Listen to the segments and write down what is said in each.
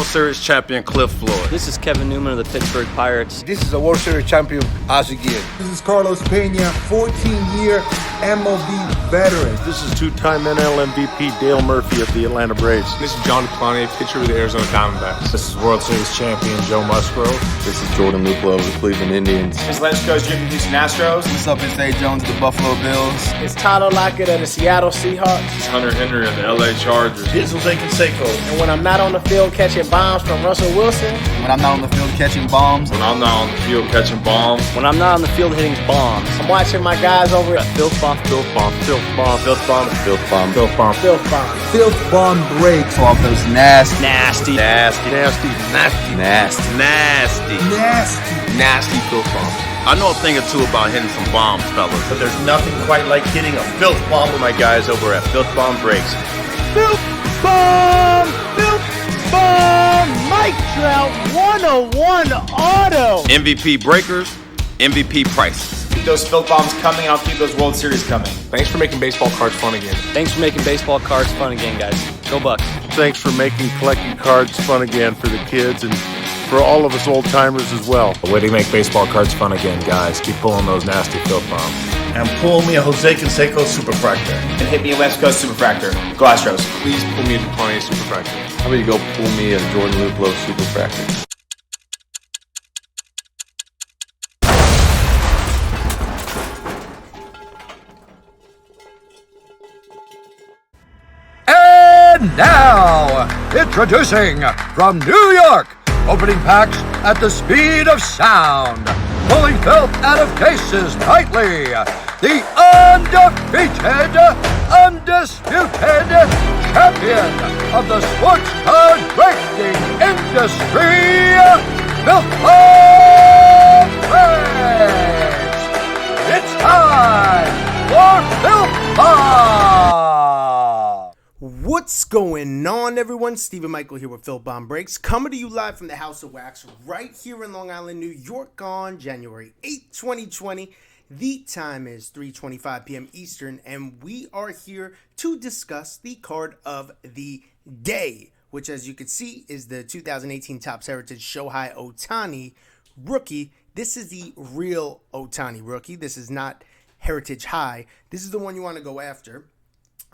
World Series champion Cliff Floyd. This is Kevin Newman of the Pittsburgh Pirates. This is a World Series champion, Ozzie Guillen. This is Carlos Pena, 14-year MLB veteran. This is two-time NL MVP Dale Murphy of the Atlanta Braves. This is John Clowney, pitcher with the Arizona Diamondbacks. This is World Series champion Joe Musgrove. This is Jordan Luplow of the Cleveland Indians. This is Lance Coach Jim from Houston Astros. What's up, it's Dave Jones of the Buffalo Bills. It's Tyler Lockett of the Seattle Seahawks. It's Hunter Henry of the LA Chargers. This is Jose Canseco. And when I'm not on the field catching bombs from Russell Wilson. When I'm not on the field catching bombs. When I'm not on the field catching bombs. When I'm not on the field hitting bombs. I'm watching my guys over at FIlthbomb. FIlthbomb. FIlthbomb. FIlthbomb. FIlthbomb. FIlthbomb. FIlthbomb. FIlthbomb breaks off those nasty, nasty FIlthbomb. I know a thing or two about hitting some bombs, fellas. But there's nothing quite like hitting a filth bomb with my guys over at FIlthbomb Breaks. FIlthbomb! FIlthbomb! Mike Trout 101 auto! MVP breakers, MVP prices. Keep those filth bombs coming, I'll keep those World Series coming. Thanks for making baseball cards fun again. Thanks for making baseball cards fun again, guys. Go Bucks. Thanks for making collecting cards fun again for the kids and for all of us old-timers as well. A way to make baseball cards fun again, guys. Keep pulling those nasty filth bombs. And pull me a Jose Canseco Superfractor. And hit me a West Coast Superfractor. Go Astros. Please pull me a DuPont Superfractor. How about you go pull me a Jordan Luplow Superfractor? And now, introducing from New York, opening packs at the speed of sound, pulling filth out of cases nightly, the undefeated, undisputed champion of the sports card breaking industry, FIlthbomb Breaks. It's time for FIlthbomb. What's going on, everyone? Stephen Michael here with FIlthbomb Breaks, coming to you live from the House of Wax right here in Long Island, New York on January 8th, 2020. The time is 3:25 p.m. Eastern, and we are here to discuss the card of the day, which, as you can see, is the 2018 Topps Heritage Shohei Ohtani rookie. This is the real Ohtani rookie. This is not Heritage High. This is the one you want to go after.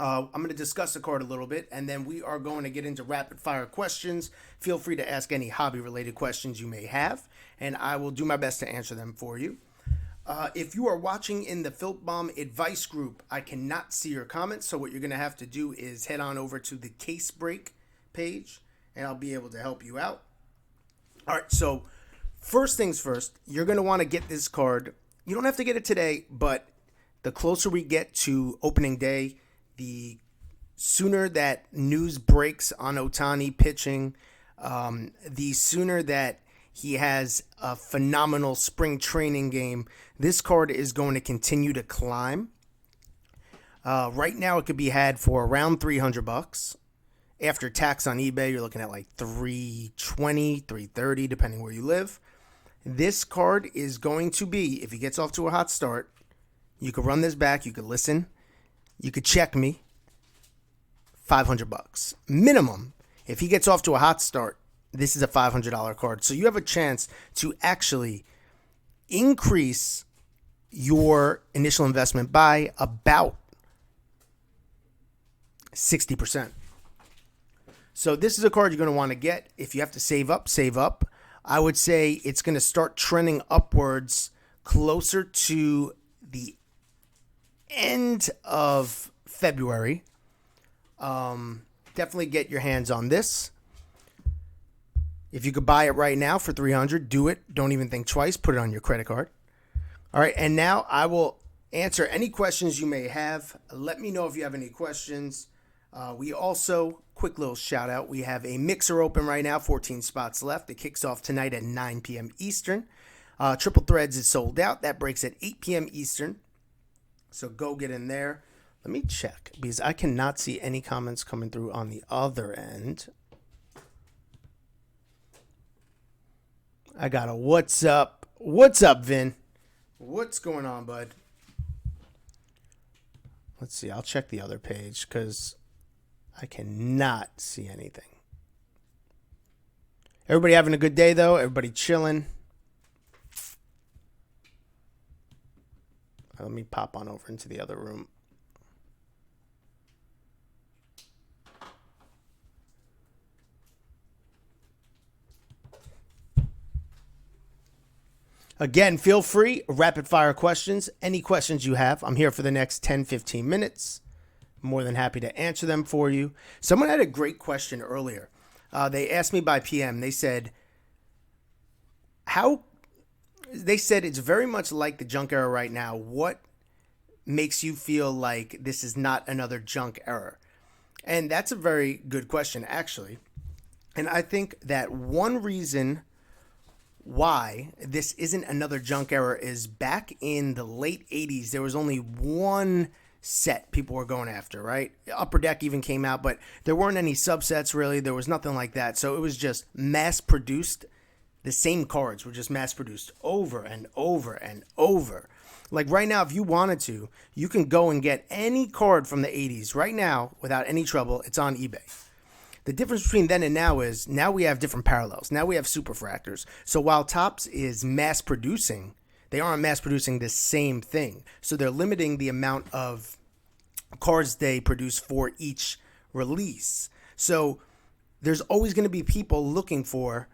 I'm going to discuss the card a little bit, and then we are going to get into rapid-fire questions. Feel free to ask any hobby-related questions you may have, and I will do my best to answer them for you. If you are watching in the FIlthbomb advice group, I cannot see your comments, so what you're going to have to do is head on over to the case break page, and I'll be able to help you out. All right, so first things first, you're going to want to get this card. You don't have to get it today, but the closer we get to opening day, the sooner that news breaks on Ohtani pitching, the sooner that he has a phenomenal spring training game, this card is going to continue to climb. Right now, it could be had for around $300. After tax on eBay, you're looking at like $320, $330, depending where you live. This card is going to be, if he gets off to a hot start, you could run this back, you could listen, you could check me, $500 minimum. If he gets off to a hot start, this is a $500 card. So you have a chance to actually increase your initial investment by about 60%. So this is a card you're going to want to get. If you have to save up, save up. I would say it's going to start trending upwards closer to the end of February. Definitely get your hands on this. If you could buy it right now for $300, do it. Don't even think twice. Put it on your credit card. All right, and now I will answer any questions you may have. Let me know if you have any questions. We also, quick little shout out, we have a mixer open right now, 14 spots left. It kicks off tonight at 9 p.m. Eastern. Triple Threads is sold out. That breaks at 8 p.m. Eastern. So go get in there. Let me check, because I cannot see any comments coming through on the other end. I got a what's up. What's up, Vin? What's going on, bud? Let's see. I'll check the other page because I cannot see anything. Everybody having a good day, though? Everybody chilling? Let me pop on over into the other room. Again, feel free, rapid fire questions. Any questions you have, I'm here for the next 10, 15 minutes. More than happy to answer them for you. Someone had a great question earlier. They asked me by PM. They said, it's very much like the junk era right now. What makes you feel like this is not another junk era? And that's a very good question, actually. And I think that one reason why this isn't another junk era is back in the late 80s, there was only one set people were going after, right? Upper Deck even came out, but there weren't any subsets really. There was nothing like that. So it was just mass produced. The same cards were just mass produced over and over and over. Like right now, if you wanted to, you can go and get any card from the 80s right now without any trouble. It's on eBay. The difference between then and now is now we have different parallels. Now we have superfractors. So while Topps is mass producing, they aren't mass producing the same thing. So they're limiting the amount of cards they produce for each release. So there's always going to be people looking for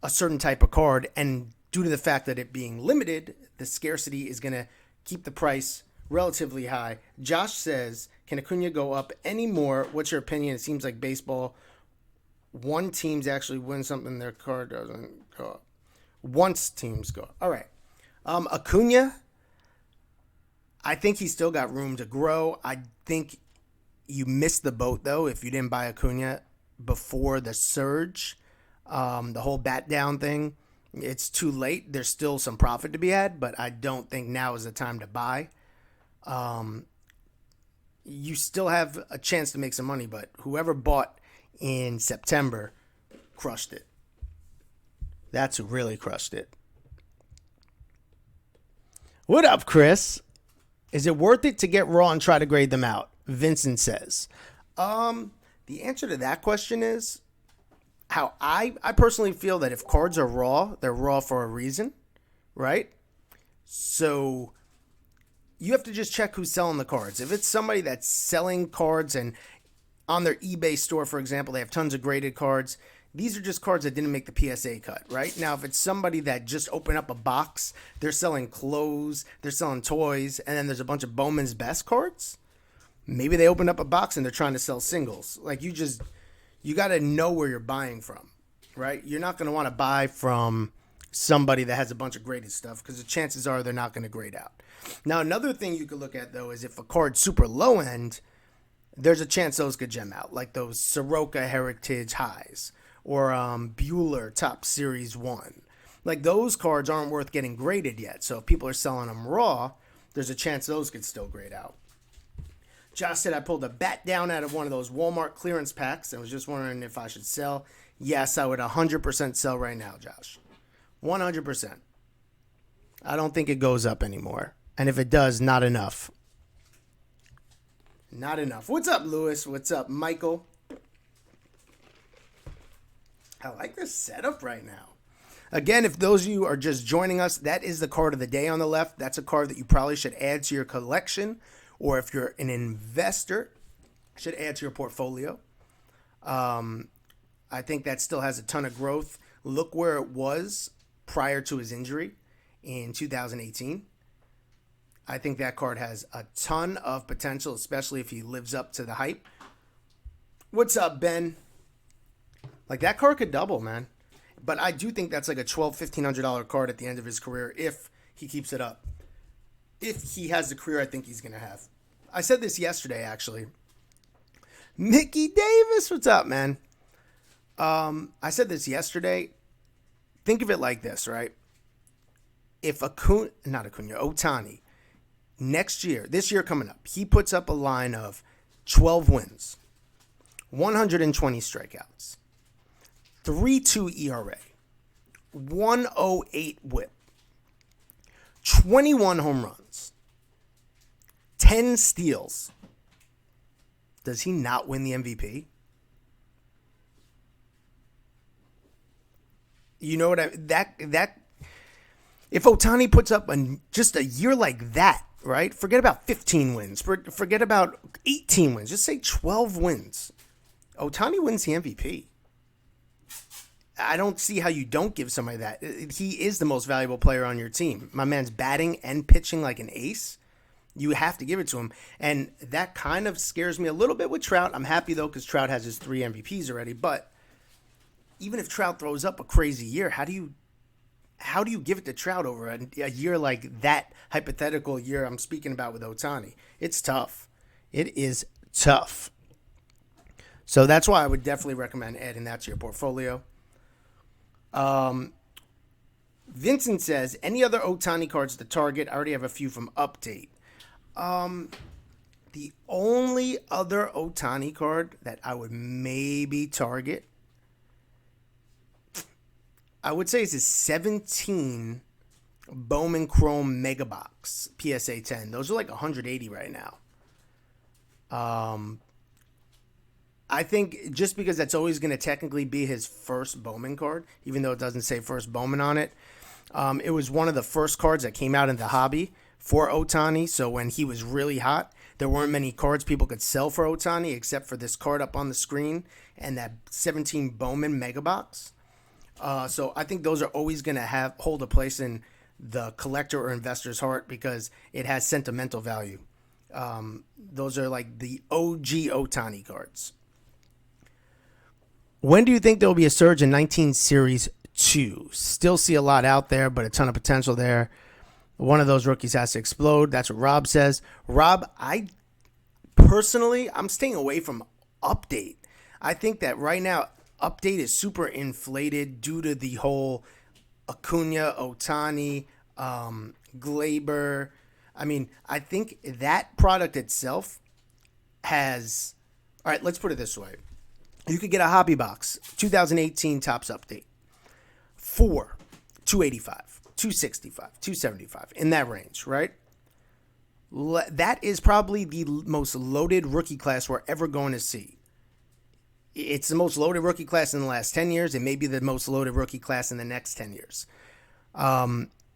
a certain type of card. And due to the fact that it being limited, the scarcity is going to keep the price relatively high. Josh says, can Acuna go up any more? What's your opinion? It seems like baseball, one teams actually win something, their card doesn't go up. Once teams go up. All right. Acuna, I think he's still got room to grow. I think you missed the boat, though, if you didn't buy Acuna before the surge, the whole bat down thing. It's too late. There's still some profit to be had, but I don't think now is the time to buy. You still have a chance to make some money, but whoever bought in September crushed it. That's who really crushed it. What up, Chris? Is it worth it to get raw and try to grade them out? Vincent says. The answer to that question is how I personally feel that if cards are raw, they're raw for a reason, right? So you have to just check who's selling the cards. If it's somebody that's selling cards and on their eBay store, for example, they have tons of graded cards, these are just cards that didn't make the PSA cut, right? Now, if it's somebody that just opened up a box, they're selling clothes, they're selling toys, and then there's a bunch of Bowman's Best cards, maybe they opened up a box and they're trying to sell singles. Like, you got to know where you're buying from, right? You're not going to want to buy from somebody that has a bunch of graded stuff because the chances are they're not going to grade out. Now, another thing you could look at, though, is if a card's super low end, there's a chance those could gem out, like those Soroka Heritage Highs or Bueller Top Series 1. Like, those cards aren't worth getting graded yet. So if people are selling them raw, there's a chance those could still grade out. Josh said, I pulled a bat down out of one of those Walmart clearance packs and was just wondering if I should sell. Yes, I would 100% sell right now, Josh. 100%. I don't think it goes up anymore. And if it does, not enough. Not enough. What's up, Lewis? What's up, Michael? I like this setup right now. Again, if those of you are just joining us, that is the card of the day on the left. That's a card that you probably should add to your collection. Or if you're an investor, should add to your portfolio. I think that still has a ton of growth. Look where it was prior to his injury in 2018. I think that card has a ton of potential, especially if he lives up to the hype. What's up, Ben? Like, that card could double, man. But I do think that's like a $1,200, $1,500 card at the end of his career if he keeps it up. If he has the career I think he's going to have. I said this yesterday, actually. Mickey Davis, what's up, man? I said this yesterday. Think of it like this, right? If Ohtani, next year, this year coming up, he puts up a line of 12 wins, 120 strikeouts, 3.2 ERA, 108 whip, 21 home runs, 10 steals. Does he not win the MVP? You know what that if Ohtani puts up just a year like that, right? Forget about 15 wins. Forget about 18 wins. Just say 12 wins. Ohtani wins the MVP. I don't see how you don't give somebody that. He is the most valuable player on your team. My man's batting and pitching like an ace. You have to give it to him. And that kind of scares me a little bit with Trout. I'm happy, though, because Trout has his 3 MVPs already. But even if Trout throws up a crazy year, how do you give it to Trout over a year like that hypothetical year I'm speaking about with Ohtani? It's tough. It is tough. So that's why I would definitely recommend adding that to your portfolio. Vincent says, any other Ohtani cards to target? I already have a few from Update. The only other Ohtani card that I would maybe target, I would say, is his 17 Bowman Chrome Mega Box PSA 10. Those are like 180 right now. I think just because that's always going to technically be his first Bowman card, even though it doesn't say first Bowman on it. It was one of the first cards that came out in the hobby for Ohtani. So when he was really hot, there weren't many cards people could sell for Ohtani except for this card up on the screen and that 17 Bowman Mega Box. So I think those are always going to hold a place in the collector or investor's heart because it has sentimental value. Those are like the OG Ohtani cards. When do you think there will be a surge in 19 Series 2? Still see a lot out there, but a ton of potential there. One of those rookies has to explode. That's what Rob says. Rob, I'm staying away from Update. I think that right now, Update is super inflated due to the whole Acuna, Ohtani, Glaber. I mean, I think that product itself has... All right, let's put it this way. You could get a hobby box, 2018 Topps Update, for $285, $265, $275, in that range, right? That is probably the most loaded rookie class we're ever going to see. It's the most loaded rookie class in the last 10 years. It may be the most loaded rookie class in the next 10 years.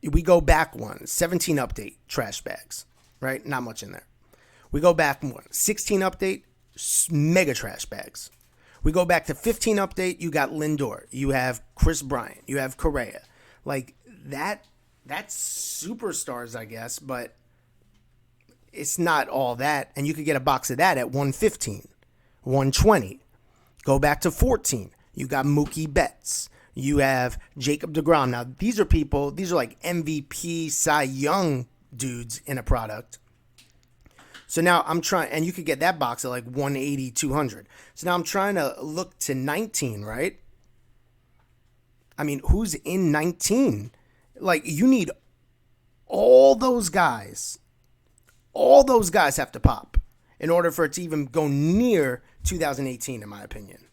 We go back 17 Update, trash bags, right? Not much in there. We go back 16 Update, mega trash bags. We go back to 15 Update, you got Lindor, you have Chris Bryant, you have Correa. Like, that's superstars, I guess, but it's not all that. And you could get a box of that at 115, 120. Go back to 14, you got Mookie Betts. You have Jacob deGrom. Now, these are like MVP, Cy Young dudes in a product. So now I'm trying, and you could get that box at like 180, 200. So now I'm trying to look to 19, right? I mean, who's in 19? Like, you need all those guys. All those guys have to pop in order for it to even go near 2018, in my opinion.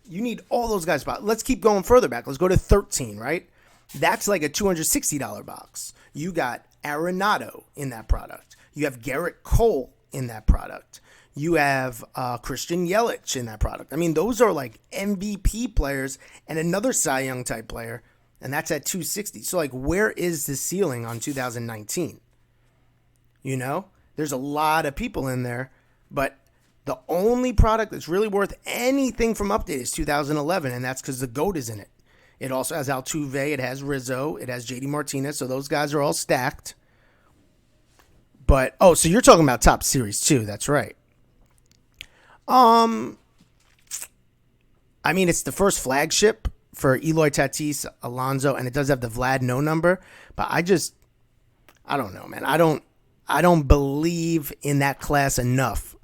You need all those guys to pop. Let's keep going further back. Let's go to 13, right? That's like a $260 box. You got Arenado in that product. You have Garrett Cole in that product. You have Christian Yelich in that product. I mean, those are like MVP players and another Cy Young type player, and that's at $260. So, like, where is the ceiling on 2019? You know, there's a lot of people in there, but the only product that's really worth anything from Update is 2011, and that's because the GOAT is in it. It also has Altuve, it has Rizzo, it has JD Martinez, so those guys are all stacked. But, so you're talking about Top Series 2, that's right. I mean, it's the first flagship for Eloy Tatis, Alonso, and it does have the Vlad no number, but I don't know, man. I don't believe in that class enough.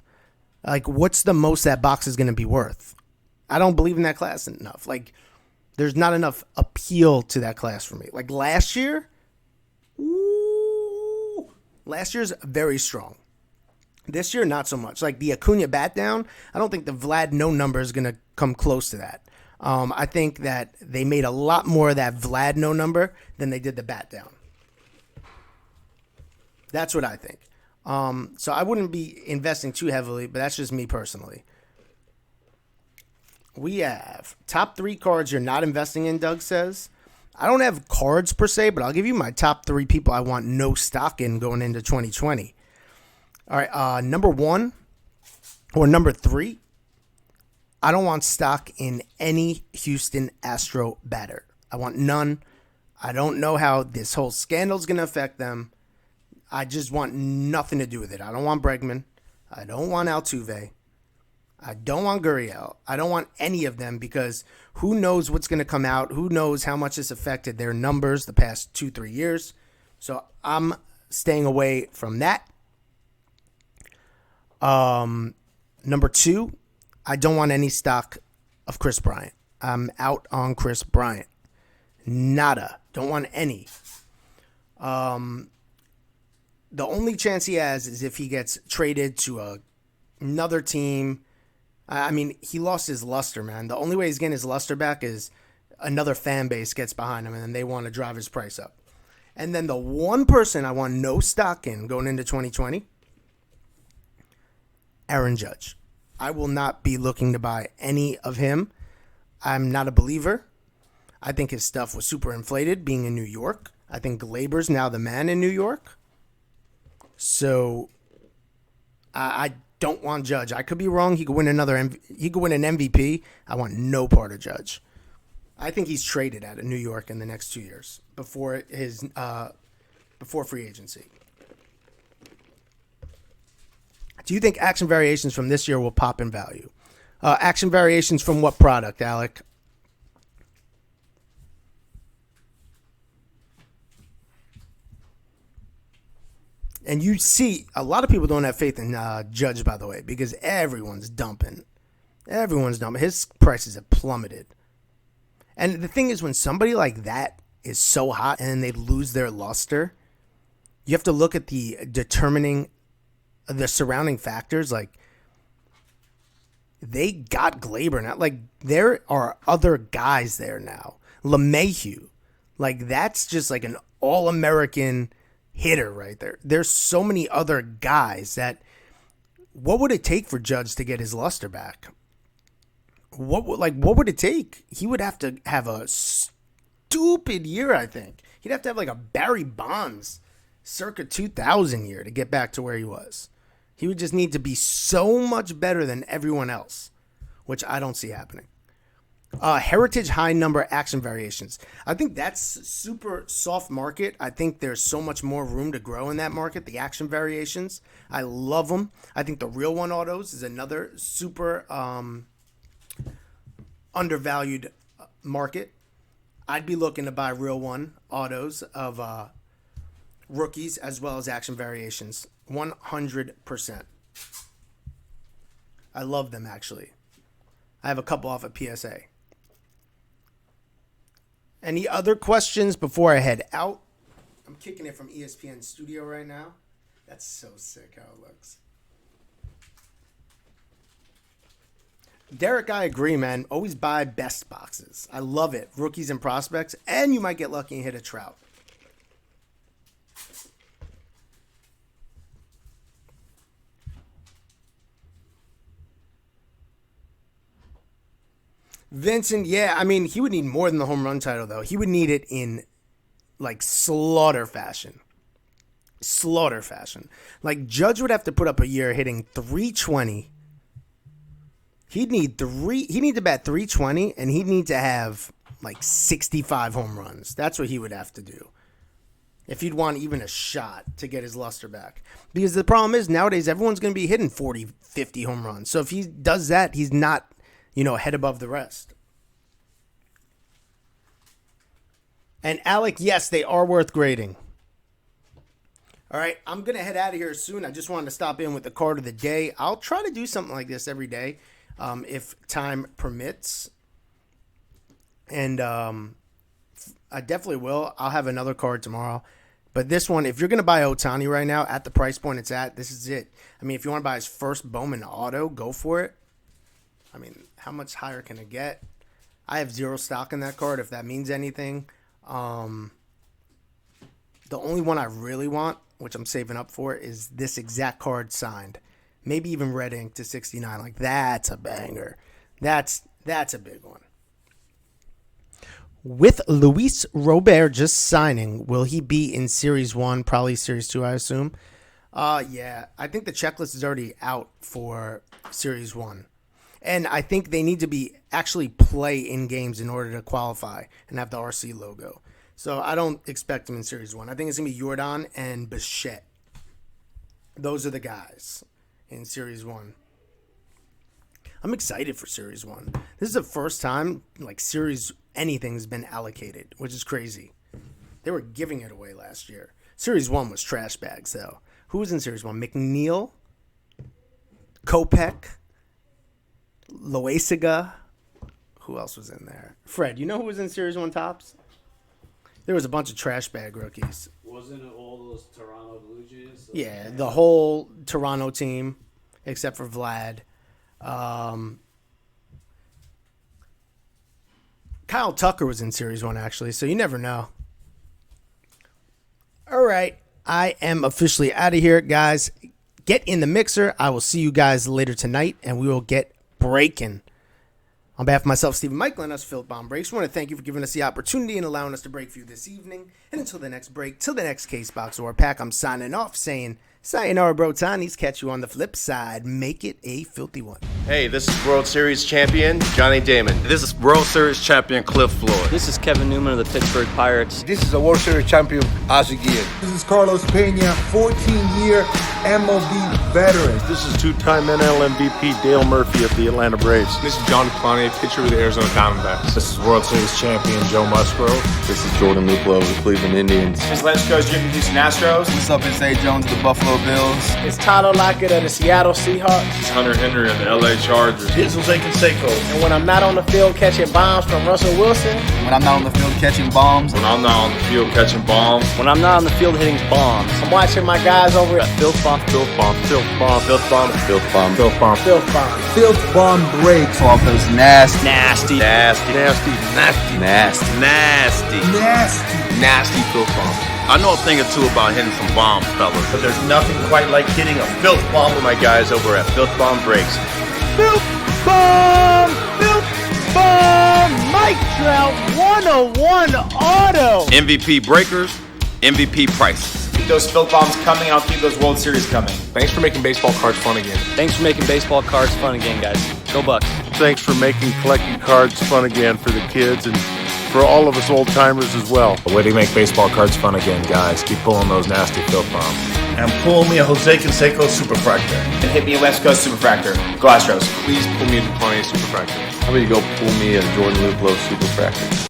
Like, what's the most that box is going to be worth? I don't believe in that class enough. Like, there's not enough appeal to that class for me. Like, last year, last year's very strong. This year, not so much. Like, the Acuna bat down, I don't think the Vlad no number is going to come close to that. I think that they made a lot more of that Vlad no number than they did the bat down. That's what I think. So I wouldn't be investing too heavily, but that's just me personally. we have top 3 cards you're not investing in, Doug says. I don't have cards per se, but I'll give you my top 3 people I want no stock in going into 2020. All right, number 1 or number 3, I don't want stock in any Houston Astro batter. I want none. I don't know how this whole scandal is going to affect them. I just want nothing to do with it. I don't want Bregman. I don't want Altuve. I don't want Gurriel. I don't want any of them because who knows what's going to come out? Who knows how much this affected their numbers the past 2-3 years? So I'm staying away from that. Number 2, I don't want any stock of Chris Bryant. I'm out on Chris Bryant. Nada. Don't want any. The only chance he has is if he gets traded to another team. I mean, he lost his luster, man. The only way he's getting his luster back is another fan base gets behind him and then they want to drive his price up. And then the one person I want no stock in going into 2020, Aaron Judge. I will not be looking to buy any of him. I'm not a believer. I think his stuff was super inflated being in New York. I think Glaber's now the man in New York. So I don't want Judge. I could be wrong. He could win he could win an MVP. I want no part of Judge. I think he's traded out of New York in the next 2 years before free agency. Do you think action variations from this year will pop in value? Action variations from what product, Alec? And you see, a lot of people don't have faith in Judge, by the way, because everyone's dumping. Everyone's dumping. His prices have plummeted. And the thing is, when somebody like that is so hot and then they lose their luster, you have to look at the surrounding factors. Like, they got Glaber now. Like, there are other guys there now. LeMahieu. Like, that's just like an all-American hitter right there. There's so many other guys that, what would it take for Judge to get his luster back? What would it take? He would have to have a stupid year, I think. He'd have to have like a Barry Bonds circa 2000 year to get back to where he was. He would just need to be so much better than everyone else, which I don't see happening. Heritage high number action variations. I think that's super soft market. I think there's so much more room to grow in that market. The action variations, I love them. I think the real one autos is another super undervalued market. I'd be looking to buy real one autos of rookies as well as action variations. 100%. I love them, actually. I have a couple off at PSA. Any other questions before I head out? I'm kicking it from ESPN studio right now. That's so sick how it looks. Derek, I agree, man. Always buy best boxes. I love it. Rookies and prospects. And you might get lucky and hit a Trout. Vincent, yeah, I mean, he would need more than the home run title, though. He would need it in, like, slaughter fashion. Slaughter fashion. Like, Judge would have to put up a year hitting 320. He'd need to bat 320, and he'd need to have, like, 65 home runs. That's what he would have to do if he'd want even a shot to get his luster back. Because the problem is, nowadays, everyone's going to be hitting 40, 50 home runs. So if he does that, he's not, head above the rest. And Alec, yes, they are worth grading. All right, I'm going to head out of here soon. I just wanted to stop in with the card of the day. I'll try to do something like this every day if time permits. And I definitely will. I'll have another card tomorrow. But this one, if you're going to buy Ohtani right now at the price point it's at, this is it. I mean, if you want to buy his first Bowman auto, go for it. I mean, how much higher can it get? I have zero stock in that card, if that means anything. The only one I really want, which I'm saving up for, is this exact card signed. Maybe even red ink to 69. Like, that's a banger. That's That's a big one. With Luis Robert just signing, will he be in Series 1, probably Series 2, I assume? Yeah, I think the checklist is already out for Series 1. And I think they need to be actually play in games in order to qualify and have the RC logo. So I don't expect him in Series 1. I think it's going to be Jordan and Bichette. Those are the guys in Series 1. I'm excited for Series 1. This is the first time like Series anything's been allocated, which is crazy. They were giving it away last year. Series 1 was trash bags, though. Who was in Series 1? McNeil, Kopech, Loaisiga. Who else was in there? Fred, you know who was in Series 1 tops? There was a bunch of trash bag rookies. Wasn't it all those Toronto Blue Jays? Yeah, the whole Toronto team, except for Vlad. Kyle Tucker was in Series 1, actually, so you never know. All right, I am officially out of here, guys. Get in the mixer. I will see you guys later tonight, and we will get breaking. On behalf of myself, Stephen Michael, and us, FIlthbomb Breaks, we want to thank you for giving us the opportunity and allowing us to break for you this evening. And until the next break, till the next case box or pack, I'm signing off saying, sayonara, bro-tanies. Catch you on the flip side. Make it a filthy one. Hey, this is World Series champion Johnny Damon. This is World Series champion Cliff Floyd. This is Kevin Newman of the Pittsburgh Pirates. This is a World Series champion, Ozzie Guillen. This is Carlos Pena, 14-year MLB veteran. This is two-time NL MVP Dale Murphy of the Atlanta Braves. This is John Plante, pitcher with the Arizona Diamondbacks. This is World Series champion Joe Musgrove. This is Jordan Luplow of the Cleveland Indians. This is Lance Coach Jim from Houston Astros. What's up, it's A. Jones of the Buffalo Bills. It's Tyler Lockett of the Seattle Seahawks. This is Hunter Henry of the LA Chargers. This is Jose Canseco. And when I'm not on the field catching bombs from Russell Wilson. When I'm not on the field catching bombs. When I'm not on the field catching bombs. When I'm not on the field hitting bombs. I'm watching my guys over at FIlthbomb. FIlthbomb. FIlthbomb. FIlthbomb. FIlthbomb. FIlthbomb. FIlthbomb. FIlthbomb breaks. All those nasty. Nasty. Nasty. Nasty. Nasty. Nasty. Nasty. Nasty. Nasty FIlthbomb. I know a thing or two about hitting some bombs, fellas. But there's nothing quite like hitting a filth bomb with my guys over at FIlthbomb Breaks. FIlthbomb! FIlthbomb! Mike Trout 101 auto! MVP breakers, MVP prices. Keep those Filth Bombs coming, and I'll keep those World Series coming. Thanks for making baseball cards fun again. Thanks for making baseball cards fun again, guys. Go Bucks. Thanks for making collecting cards fun again for the kids and for all of us old-timers as well. A way to make baseball cards fun again, guys. Keep pulling those nasty filth bombs. And pull me a Jose Canseco Superfractor. And hit me a West Coast Superfractor. Go Astros. Please pull me a Plante Superfractor. How about you go pull me a Jordan Luplow Superfractor?